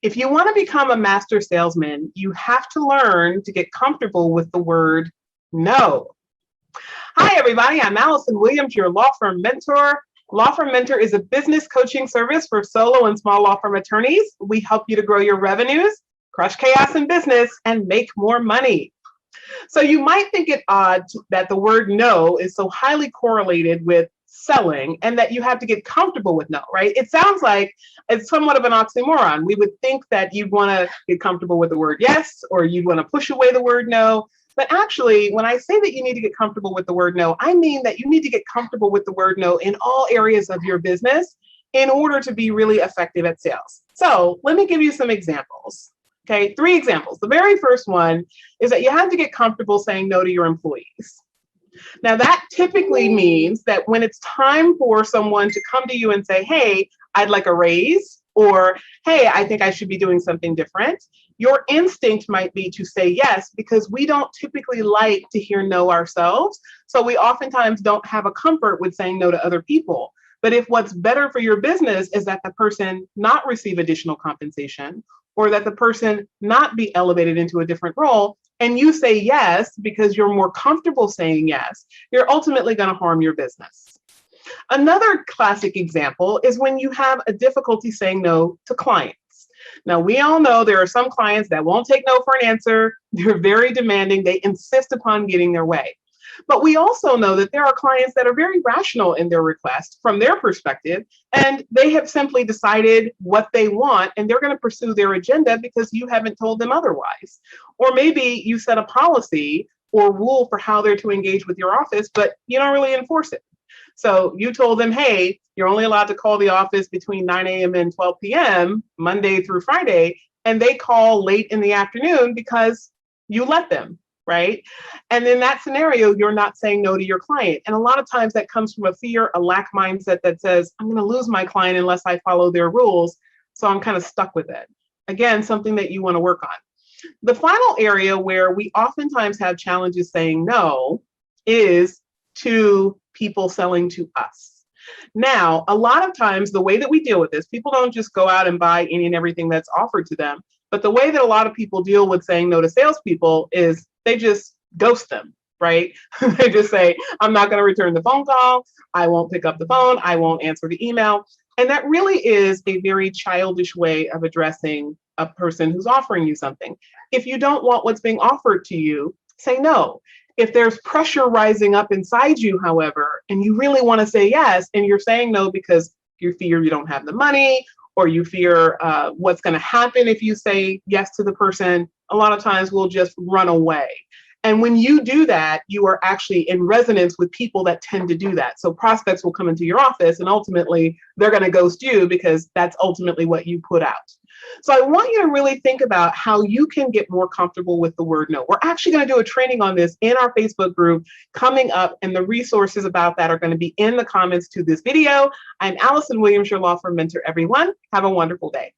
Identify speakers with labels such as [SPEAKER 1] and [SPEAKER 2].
[SPEAKER 1] If you want to become a master salesman, you have to learn to get comfortable with the word no. Hi, everybody. I'm Allison Williams, your law firm mentor. Law Firm Mentor is a business coaching service for solo and small law firm attorneys. We help you to grow your revenues, crush chaos in business, and make more money. So you might think it odd that the word no is so highly correlated with selling and that you have to get comfortable with no, right? It sounds like it's somewhat of an oxymoron. We would think that you'd want to get comfortable with the word yes, or you'd want to push away the word no. But actually, when I say that you need to get comfortable with the word no, I mean that you need to get comfortable with the word no in all areas of your business in order to be really effective at sales. So let me give you some examples. Okay, 3 examples. The very first one is that you have to get comfortable saying no to your employees. Now, that typically means that when it's time for someone to come to you and say, hey, I'd like a raise, or hey, I think I should be doing something different, your instinct might be to say yes, because we don't typically like to hear no ourselves. So we oftentimes don't have a comfort with saying no to other people. But if what's better for your business is that the person not receive additional compensation, or that the person not be elevated into a different role, and you say yes because you're more comfortable saying yes, you're ultimately going to harm your business. Another classic example is when you have a difficulty saying no to clients. Now, we all know there are some clients that won't take no for an answer. They're very demanding. They insist upon getting their way. But we also know that there are clients that are very rational in their request from their perspective, and they have simply decided what they want, and they're going to pursue their agenda because you haven't told them otherwise. Or maybe you set a policy or rule for how they're to engage with your office, but you don't really enforce it. So you told them, hey, you're only allowed to call the office between 9 a.m. and 12 p.m., Monday through Friday, and they call late in the afternoon because you let them. Right? And in that scenario, you're not saying no to your client. And a lot of times that comes from a fear, a lack mindset that says, I'm going to lose my client unless I follow their rules. So I'm kind of stuck with it. Again, something that you want to work on. The final area where we oftentimes have challenges saying no is to people selling to us. Now, a lot of times the way that we deal with this, people don't just go out and buy any and everything that's offered to them. But the way that a lot of people deal with saying no to salespeople is they just ghost them, right? They just say, I'm not going to return the phone call. I won't pick up the phone. I won't answer the email. And that really is a very childish way of addressing a person who's offering you something. If you don't want what's being offered to you, say no. If there's pressure rising up inside you, however, and you really want to say yes, and you're saying no because you fear you don't have the money, or you fear what's going to happen if you say yes to the person, a lot of times we'll just run away. And when you do that, you are actually in resonance with people that tend to do that. So prospects will come into your office and ultimately they're going to ghost you because that's ultimately what you put out. So I want you to really think about how you can get more comfortable with the word no. We're actually going to do a training on this in our Facebook group coming up, and the resources about that are going to be in the comments to this video. I'm Allison Williams, your law firm mentor, everyone. Have a wonderful day.